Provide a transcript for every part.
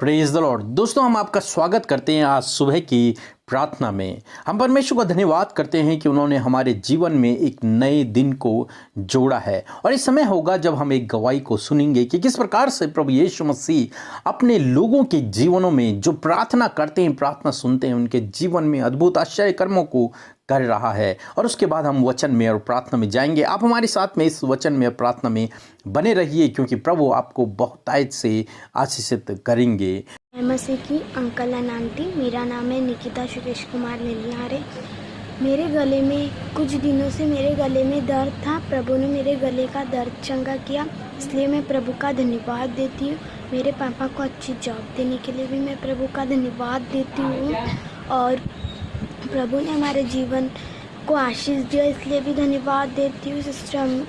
Praise the Lord. दोस्तों, हम आपका स्वागत करते हैं आज सुबह की प्रार्थना में। हम परमेश्वर का धन्यवाद करते हैं कि उन्होंने हमारे जीवन में एक नए दिन को जोड़ा है और इस समय होगा जब हम एक गवाही को सुनेंगे कि किस प्रकार से प्रभु यीशु मसीह अपने लोगों के जीवनों में जो प्रार्थना करते हैं, प्रार्थना सुनते हैं, उनके जीवन में अद्भुत आश्चर्य कर्मों को कर रहा है। और उसके बाद हम वचन में और प्रार्थना में जाएंगे। आप हमारे साथ में इस वचन में और प्रार्थना में बने रहिए क्योंकि प्रभु आपको बहुतायत से आशीषित करेंगे। मसीह की अंकल एंड आंटी, मेरा नाम है निकिता सुरेश कुमार नीलियारे। मेरे गले में कुछ दिनों से मेरे गले में दर्द था। प्रभु ने मेरे गले का दर्द चंगा किया, इसलिए मैं प्रभु का धन्यवाद देती हूँ। मेरे पापा को अच्छी जॉब देने के लिए भी मैं प्रभु का धन्यवाद देती हूँ और प्रभु ने हमारे जीवन को आशीष दिया, इसलिए भी धन्यवाद देती हूँ। सिस्टर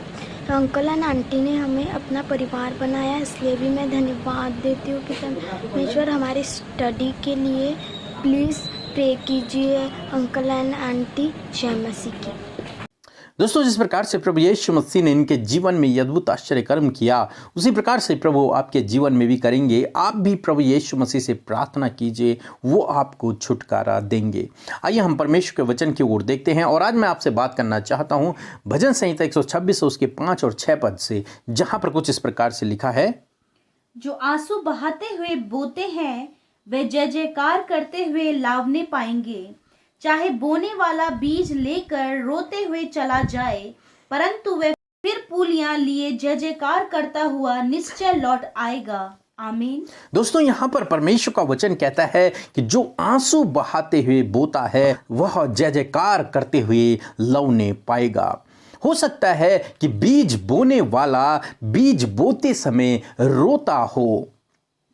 अंकल एंड आंटी ने हमें अपना परिवार बनाया, इसलिए भी मैं धन्यवाद देती हूँ कि परमेश्वर हमारे स्टडी के लिए प्लीज़ प्रे कीजिए। अंकल एंड आंटी, जय मसीह की। दोस्तों, जिस प्रकार से प्रभु यीशु मसीह ने इनके जीवन में ये अद्भुत आश्चर्य कर्म किया, उसी प्रकार से प्रभु आपके जीवन में भी करेंगे। आप भी प्रभु यीशु मसीह से प्रार्थना कीजिए, वो आपको छुटकारा देंगे। आइए हम परमेश्वर के वचन की ओर देखते हैं और आज मैं आपसे बात करना चाहता हूँ भजन संहिता 126 उसके 5 और 6 पद से, जहाँ पर कुछ इस प्रकार से लिखा है। जो आंसू बहाते हुए बोते हैं वे जय जयकार करते हुए लावने पाएंगे। चाहे बोने वाला बीज लेकर रोते हुए चला जाए, परंतु वे फिर पूलियां लिए जय जयकार करता हुआ निश्चय लौट आएगा। आमीन। दोस्तों, यहाँ पर परमेश्वर का वचन कहता है कि जो आंसू बहाते हुए बोता है वह जय जयकार करते हुए लौने पाएगा। हो सकता है कि बीज बोने वाला बीज बोते समय रोता हो,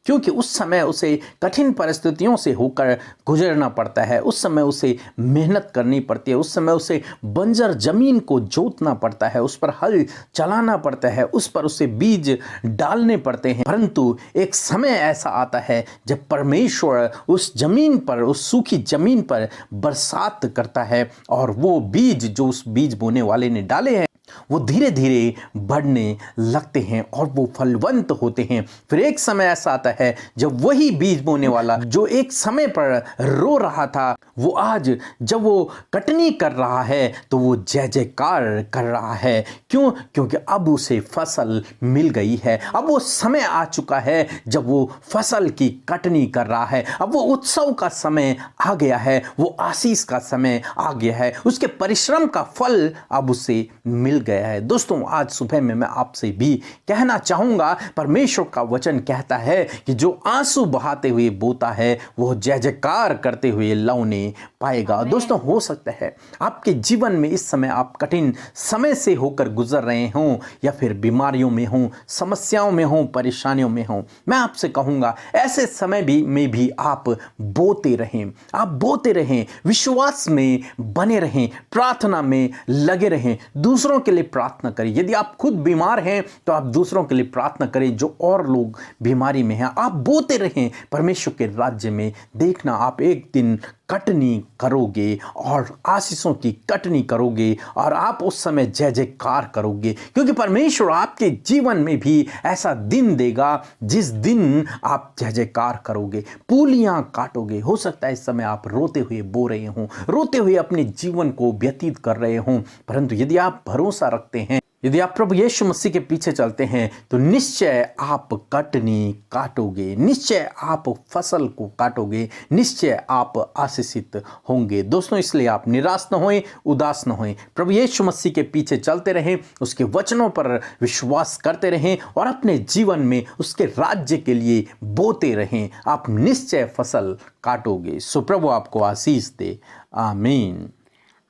क्योंकि उस समय उसे कठिन परिस्थितियों से होकर गुजरना पड़ता है। उस समय उसे मेहनत करनी पड़ती है, उस समय उसे बंजर जमीन को जोतना पड़ता है, उस पर हल चलाना पड़ता है, उस पर उसे बीज डालने पड़ते हैं। परंतु एक समय ऐसा आता है जब परमेश्वर उस जमीन पर, उस सूखी जमीन पर बरसात करता है और वो बीज जो उस बीज बोने वाले ने डाले हैं वो धीरे धीरे बढ़ने लगते हैं और वो फलवंत होते हैं। फिर एक समय ऐसा आता है जब वही बीज बोने वाला जो एक समय पर रो रहा था, वो आज जब वो कटनी कर रहा है तो वो जय जयकार कर रहा है। क्यों? क्योंकि अब उसे फसल मिल गई है। अब वो समय आ चुका है जब वो फसल की कटनी कर रहा है। अब वो उत्सव का समय आ गया है, वो आशीष का समय आ गया है, उसके परिश्रम का फल अब उसे मिल गया है। दोस्तों, आज सुबह में मैं आपसे भी कहना चाहूंगा, परमेश्वर का वचन कहता है कि जो आंसू बहाते हुए बोता है वो जय जयकार करते हुए लौने पाएगा। दोस्तों, हो सकता है आपके जीवन में इस समय आप कठिन समय से होकर गुजर रहे हों या फिर बीमारियों में हों, समस्याओं में हों, परेशानियों में हों। मैं आपसे कहूंगा ऐसे समय में भी आप बोते रहें, आप बोते रहें, विश्वास में बने रहें, प्रार्थना में लगे रहें, दूसरों के लिए प्रार्थना करें। यदि आप खुद बीमार हैं तो आप दूसरों के लिए प्रार्थना करें जो और लोग बीमारी में हैं। आप बोते रहें परमेश्वर के राज्य में। देखना, आप एक दिन कटनी करोगे और आशीषों की कटनी करोगे और आप उस समय जय जयकार करोगे, क्योंकि परमेश्वर आपके जीवन में भी ऐसा दिन देगा जिस दिन आप जय जयकार करोगे, पूलियां काटोगे। हो सकता है इस समय आप रोते हुए बो रहे हों, रोते हुए अपने जीवन को व्यतीत कर रहे हों, परंतु यदि आप भरोसा रखते हैं, यदि आप प्रभु यीशु मसीह के पीछे चलते हैं तो निश्चय आप कटनी काटोगे, निश्चय आप फसल को काटोगे, निश्चय आप आशीषित होंगे। दोस्तों, इसलिए आप निराश न होएं, उदास न होएं। प्रभु यीशु मसीह के पीछे चलते रहें, उसके वचनों पर विश्वास करते रहें और अपने जीवन में उसके राज्य के लिए बोते रहें। आप निश्चय फसल काटोगे। सो प्रभु आपको आशीष दे। आमीन।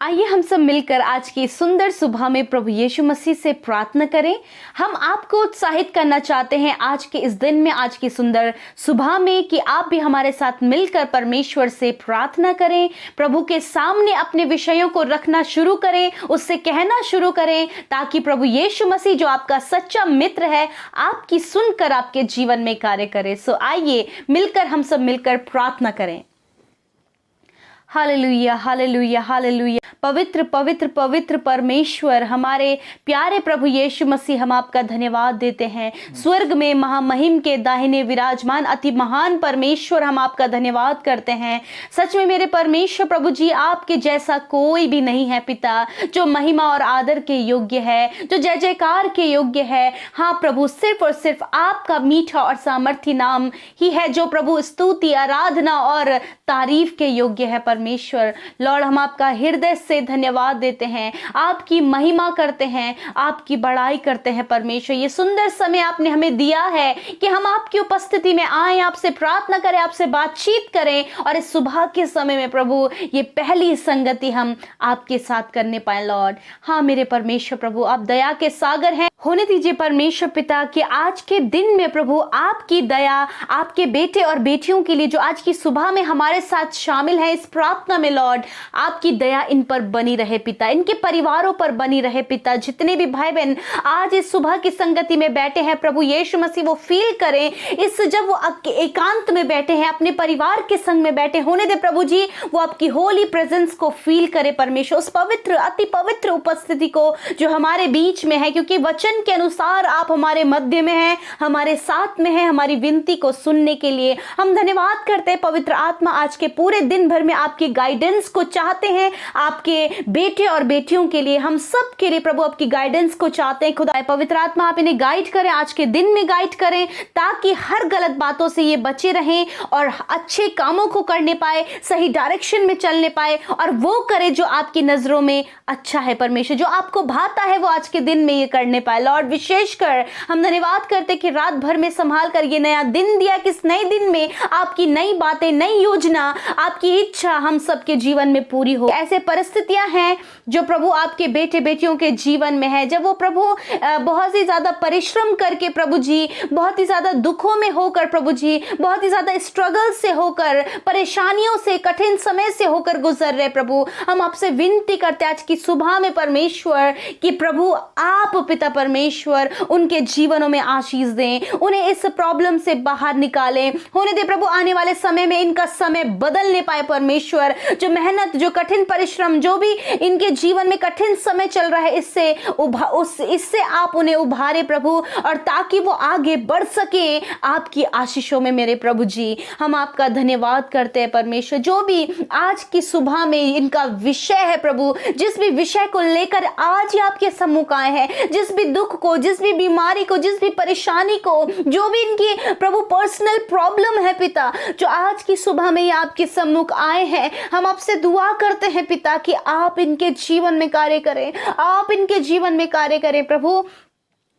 आइए हम सब मिलकर आज की सुंदर सुबह में प्रभु यीशु मसीह से प्रार्थना करें। हम आपको उत्साहित करना चाहते हैं आज के इस दिन में, आज की सुंदर सुबह में, कि आप भी हमारे साथ मिलकर परमेश्वर से प्रार्थना करें, प्रभु के सामने अपने विषयों को रखना शुरू करें, उससे कहना शुरू करें, ताकि प्रभु यीशु मसीह जो आपका सच्चा मित्र है आपकी सुनकर आपके जीवन में कार्य करे। सो आइए मिलकर हम सब मिलकर प्रार्थना करें। Hallelujah, hallelujah, hallelujah. पवित्र पवित्र पवित्र परमेश्वर, हमारे प्यारे प्रभु यीशु मसीह, हम आपका धन्यवाद देते हैं। स्वर्ग में महामहिम के दाहिने विराजमान अति महान परमेश्वर, हम आपका धन्यवाद करते हैं। सच में मेरे परमेश्वर प्रभु जी, आपके जैसा कोई भी नहीं है पिता, जो महिमा और आदर के योग्य है, जो जय जयकार के योग्य है। हाँ प्रभु, सिर्फ और सिर्फ आपका मीठा और सामर्थी नाम ही है जो प्रभु स्तुति, आराधना और तारीफ के योग्य है परमेश्वर। लॉर्ड, हम आपका हृदय से धन्यवाद देते हैं, आपकी महिमा करते हैं, आपकी बड़ाई करते हैं परमेश्वर। ये सुंदर समय आपने हमें दिया है कि हम आपकी उपस्थिति में आए, आपसे प्रार्थना करें, आपसे बातचीत करें, और इस सुबह के समय में प्रभु ये पहली संगति हम आपके साथ करने पाए लॉर्ड। हाँ मेरे परमेश्वर प्रभु, आप दया के सागर हैं। होने दीजिए परमेश्वर पिता कि आज के दिन में प्रभु आपकी दया आपके बेटे और बेटियों के लिए जो आज की सुबह में हमारे साथ शामिल है इस प्रार्थना में लॉर्ड, आपकी दया इन पर बनी रहे पिता, इनके परिवारों पर बनी रहे पिता। जितने भी भाई बहन आज इस सुबह की संगति में बैठे हैं प्रभु यीशु मसीह, वो फील करें इस, जब वो एकांत में बैठे हैं, अपने परिवार के संग में बैठे होने दे प्रभु जी, वो आपकी होली प्रेजेंस को फील करे परमेश्वर, उस पवित्र अति पवित्र उपस्थिति को जो हमारे बीच में है, क्योंकि वचन के अनुसार आप हमारे मध्य में हैं, हमारे साथ में हैं। हमारी विनती को सुनने के लिए हम धन्यवाद करते हैं। पवित्र आत्मा आज के पूरे दिन भर में आपकी गाइडेंस को चाहते हैं, आपके बेटे और बेटियों के लिए, हम सब के लिए प्रभु आपकी गाइडेंस को चाहते हैं। खुदा पवित्र आत्मा आप इन्हें गाइड करें, आज के दिन में गाइड करें, ताकि हर गलत बातों से ये बचे रहें और अच्छे कामों को करने पाए, सही डायरेक्शन में चलने पाए, और वो करे जो आपकी नजरों में अच्छा है परमेश्वर, जो आपको भाता है वो आज के दिन में ये करने पाए लॉर्ड। विशेषकर हम धन्यवाद करते कि रात भर में संभाल कर ये नया दिन दिया, कि इस नए दिन में आपकी नई बातें, नई योजना, आपकी इच्छा हम सबके जीवन में पूरी हो। ऐसे परिस्थितियां हैं जो प्रभु आपके बेटे बेटियों के जीवन में है, जब वो प्रभु बहुत ही ज्यादा परिश्रम करके प्रभु जी, बहुत ही ज्यादा दुखों में होकर प्रभु जी, बहुत ही ज्यादा स्ट्रगल से होकर, परेशानियों से, कठिन समय से होकर गुजर रहे प्रभु, हम आपसे विनती करते आज की सुबह में परमेश्वर कि प्रभु आप पिता परमेश्वर उनके जीवनों में आशीष दें, उन्हें इस प्रॉब्लम से बाहर निकालें। होने दे प्रभु आने वाले समय में इनका समय बदलने पाए परमेश्वर, जो मेहनत, जो कठिन परिश्रम, जो भी इनके जीवन में कठिन समय चल रहा है, इससे आप उन्हें उभारे प्रभु, और ताकि वो आगे बढ़ सके आपकी आशीषों में मेरे प्रभु जी। हम आपका धन्यवाद करते हैं परमेश्वर, जो भी आज की सुबह में इनका विषय है प्रभु, जिस भी विषय को लेकर आज ही आपके सम्मुख आए हैं, जिस भी दुख को, जिस भी बीमारी को, जिस भी परेशानी को, जो भी इनकी प्रभु पर्सनल प्रॉब्लम है पिता, जो आज की सुबह में ये आपके सम्मुख आए हैं, हम आपसे दुआ करते हैं पिता कि आप इनके जीवन में कार्य करें, आप इनके जीवन में कार्य करें प्रभु।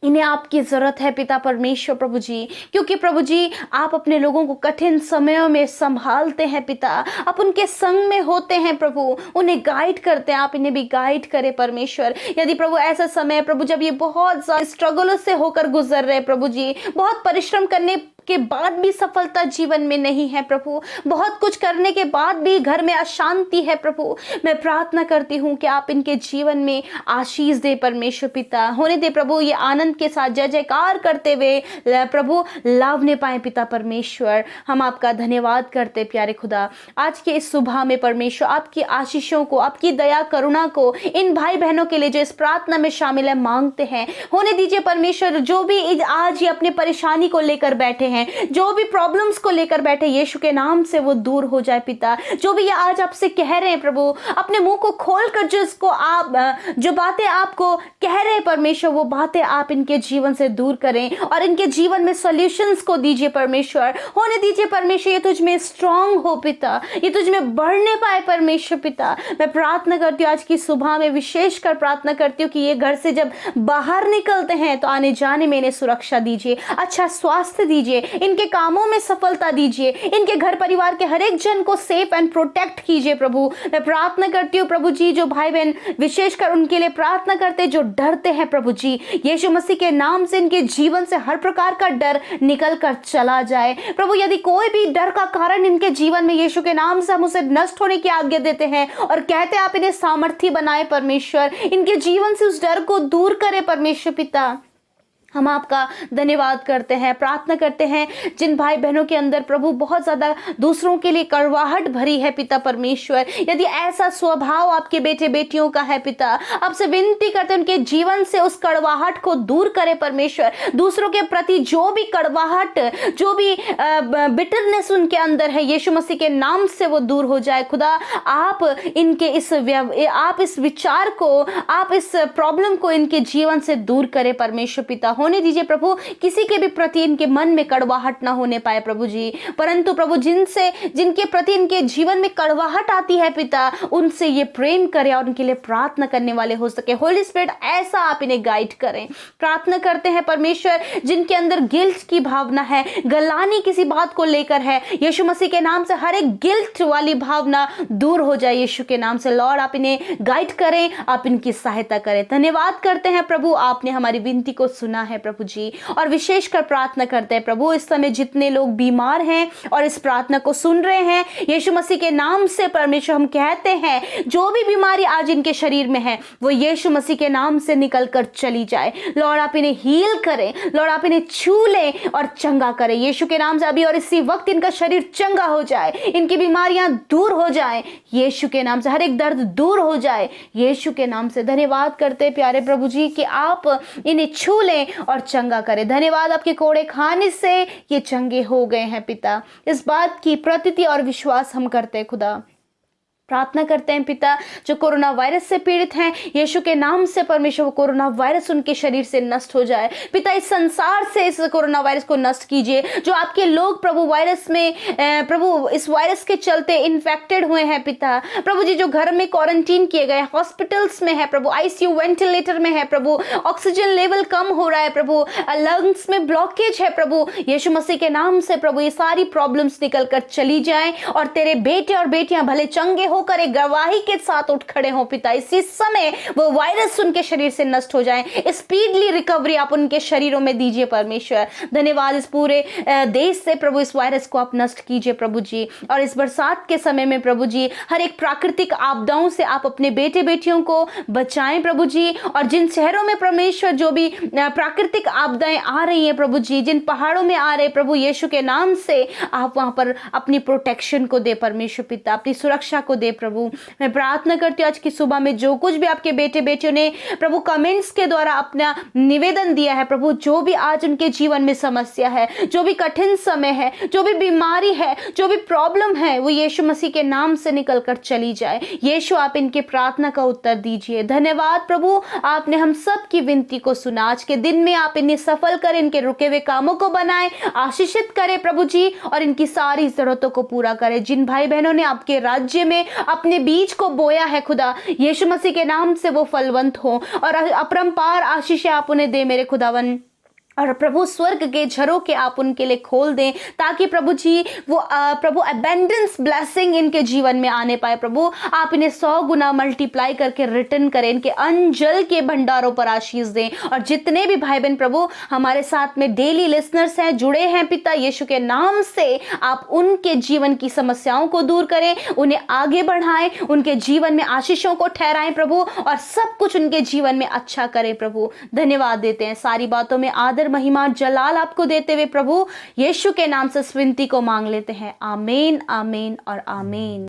इन्हें आपकी जरूरत है पिता परमेश्वर प्रभु जी, क्योंकि प्रभु जी आप अपने लोगों को कठिन समयों में संभालते हैं पिता, आप उनके संग में होते हैं प्रभु, उन्हें गाइड करते हैं, आप इन्हें भी गाइड करें परमेश्वर। यदि प्रभु ऐसा समय प्रभु जब ये बहुत ज्यादा स्ट्रगल से होकर गुजर रहे प्रभु जी, बहुत परिश्रम करने के बाद भी सफलता जीवन में नहीं है प्रभु, बहुत कुछ करने के बाद भी घर में अशांति है प्रभु, मैं प्रार्थना करती हूँ कि आप इनके जीवन में आशीष दे परमेश्वर पिता। होने दे प्रभु ये आनंद के साथ जय जयकार करते हुए प्रभु लावने पाए पिता परमेश्वर। हम आपका धन्यवाद करते प्यारे खुदा, आज के इस सुबह में परमेश्वर आपकी आशीषों को, आपकी दया करुणा को इन भाई बहनों के लिए जो इस प्रार्थना में शामिल है मांगते हैं। होने दीजिए परमेश्वर, जो भी आज ये अपने परेशानी को लेकर बैठे हैं, जो भी प्रॉब्लम्स को लेकर बैठे, यीशु के नाम से वो दूर हो जाए पिता। जो भी ये आज आपसे कह रहे हैं प्रभु, अपने मुंह को खोलकर जिसको आप जो बातें आपको कह रहे हैं परमेश्वर, वो बातें आप इनके जीवन से दूर करें और इनके जीवन में सॉल्यूशंस को दीजिए परमेश्वर। होने दीजिए परमेश्वर ये तुझ में स्ट्रांग हो पिता, ये तुझ में बढ़ने पाए परमेश्वर पिता। मैं प्रार्थना करती हूँ आज की सुबह में, विशेषकर प्रार्थना करती हूँ कि ये घर से जब बाहर निकलते हैं तो आने जाने में इन्हें सुरक्षा दीजिए, अच्छा स्वास्थ्य दीजिए, इनके कामों में सफलता दीजिए, इनके घर परिवार के हर एक जन को सेफ एंड प्रोटेक्ट कीजिए प्रभु। मैं प्रार्थना करती हूँ प्रभु जी, जो भाई बहन विशेषकर उनके लिए प्रार्थना करते जो डरते हैं प्रभु जी, यीशु मसीह के नाम से इनके जीवन से हर प्रकार का डर निकल कर चला जाए प्रभु। यदि कोई भी डर का कारण इनके जीवन में, यीशु के नाम से हम उसे नष्ट होने की आज्ञा देते हैं और कहते हैं आप इन्हें सामर्थी बनाए परमेश्वर, इनके जीवन से उस डर को दूर करे परमेश्वर पिता। हम आपका धन्यवाद करते हैं, प्रार्थना करते हैं जिन भाई बहनों के अंदर प्रभु बहुत ज़्यादा दूसरों के लिए कड़वाहट भरी है पिता परमेश्वर, यदि ऐसा स्वभाव आपके बेटे बेटियों का है पिता, आपसे विनती करते हैं उनके जीवन से उस कड़वाहट को दूर करें परमेश्वर। दूसरों के प्रति जो भी कड़वाहट, जो भी बिटरनेस उनके अंदर है, यीशु मसीह के नाम से वो दूर हो जाए। खुदा आप इनके आप इस विचार को, आप इस प्रॉब्लम को इनके जीवन से दूर करें परमेश्वर पिता। होने दीजिए प्रभु, किसी के भी प्रति इनके मन में कड़वाहट ना होने पाए प्रभु जी, परंतु प्रभु जिनके प्रति इनके जीवन में कड़वाहट आती है पिता, उनसे ये प्रेम करें और उनके लिए प्रार्थना करने वाले हो सके। होली स्पिरिट ऐसा आप इन्हें गाइड करें। प्रार्थना करते हैं परमेश्वर जिनके अंदर गिल्ट की भावना है, गलानी किसी बात को लेकर है, यीशु मसीह के नाम से हर एक गिल्ट वाली भावना दूर हो जाए यीशु के नाम से। लॉर्ड आप इन्हें गाइड करें, आप इनकी सहायता करें। धन्यवाद करते हैं प्रभु, आपने हमारी विनती को सुना है प्रभु जी, और विशेषकर प्रार्थना करते हैं प्रभु इस समय जितने लोग बीमार हैं और इस प्रार्थना को सुन रहे हैं, यीशु मसीह के नाम से परमेश्वर हम कहते हैं जो भी बीमारी आज इनके शरीर में है वो यीशु मसीह के नाम से निकलकर चली जाए। लॉर्ड आप इन्हें हील करें, लॉर्ड आप इन्हें छू लें और चंगा करें यीशु के नाम से अभी और इसी वक्त इनका शरीर चंगा हो जाए, इनकी बीमारियां दूर हो जाए यीशु के नाम से, हर एक दर्द दूर हो जाए यीशु के नाम से। धन्यवाद करते प्यारे प्रभु जी कि आप इन्हें छू लें और चंगा करें। धन्यवाद आपके कोड़े खाने से ये चंगे हो गए हैं पिता, इस बात की प्रतीति और विश्वास हम करते हैं खुदा। प्रार्थना करते हैं पिता जो कोरोना वायरस से पीड़ित हैं, यीशु के नाम से परमेश्वर कोरोना वायरस उनके शरीर से नष्ट हो जाए पिता, इस संसार से इस कोरोना वायरस को नष्ट कीजिए। जो आपके लोग प्रभु वायरस में प्रभु इस वायरस के चलते इन्फेक्टेड हुए हैं पिता, प्रभु जी जो घर में क्वारंटीन किए गए, हॉस्पिटल्स में है प्रभु, आईसीयू वेंटिलेटर में है प्रभु, ऑक्सीजन लेवल कम हो रहा है प्रभु, लंग्स में ब्लॉकेज है प्रभु, यीशु मसीह के नाम से प्रभु ये सारी प्रॉब्लम्स निकल कर चली जाएं और तेरे बेटे और बेटियां भले चंगे होकर एक गवाही के साथ उठ खड़े हो पिता। इसी समय वो वायरस उनके शरीर से नष्ट हो जाए, स्पीडली रिकवरी आप उनके शरीरों में दीजिए परमेश्वर। धन्यवाद इस पूरे देश से प्रभु इस वायरस को आप नष्ट कीजिए प्रभु जी, और इस बरसात के समय में प्रभु जी हर एक प्राकृतिक आपदाओं से आप अपने बेटे बेटियों को बचाएं प्रभु जी। और जिन शहरों में परमेश्वर जो भी प्राकृतिक आपदाएं आ रही हैं प्रभु जी, जिन पहाड़ों में आ रहे प्रभु यीशु के नाम से आप वहां पर अपनी प्रोटेक्शन को दे परमेश्वर पिता, अपनी सुरक्षा को दे प्रभु। मैं प्रार्थना करती हूँ आज की सुबह में जो कुछ भी आपके बेटे बेटियों ने प्रभु कमेंट्स के द्वारा अपना निवेदन दिया है प्रभु, जो भी आज उनके जीवन में समस्या है, जो भी कठिन समय है, जो भी बीमारी है, जो भी प्रॉब्लम है, वो यीशु मसीह के नाम से निकलकर चली जाए। यीशु आप इनके प्रार्थना का उत्तर दीजिए। धन्यवाद प्रभु, आपने हम सब की विनती को सुना। आज के दिन में आप इन्हें सफल करें, इनके रुके हुए कामों को बनाएं, आशीषित करें प्रभु जी, और इनकी सारी जरूरतों को पूरा करें। जिन भाई बहनों ने आपके राज्य में अपने बीज को बोया है खुदा, यीशु मसीह के नाम से वो फलवंत हो और अपरंपार आशीष आप उन्हें दे मेरे खुदावन। और प्रभु स्वर्ग के झरोखे आप उनके लिए खोल दें ताकि प्रभु जी वो प्रभु अबेंडेंस ब्लेसिंग इनके जीवन में आने पाए। प्रभु आप इन्हें 100 गुना मल्टीप्लाई करके रिटर्न करें, इनके अंजल के भंडारों पर आशीष दें। और जितने भी भाई बहन प्रभु हमारे साथ में डेली लिसनर्स हैं, जुड़े हैं पिता, यीशु के नाम से आप उनके जीवन की समस्याओं को दूर करें, उन्हें आगे बढ़ाएं, उनके जीवन में आशीषों को ठहराएं प्रभु, और सब कुछ उनके जीवन में अच्छा करें प्रभु। धन्यवाद देते हैं, सारी बातों में आदर महिमा जलाल आपको देते हुए प्रभु यीशु के नाम से इस विनती को मांग लेते हैं। आमीन, आमीन और आमीन।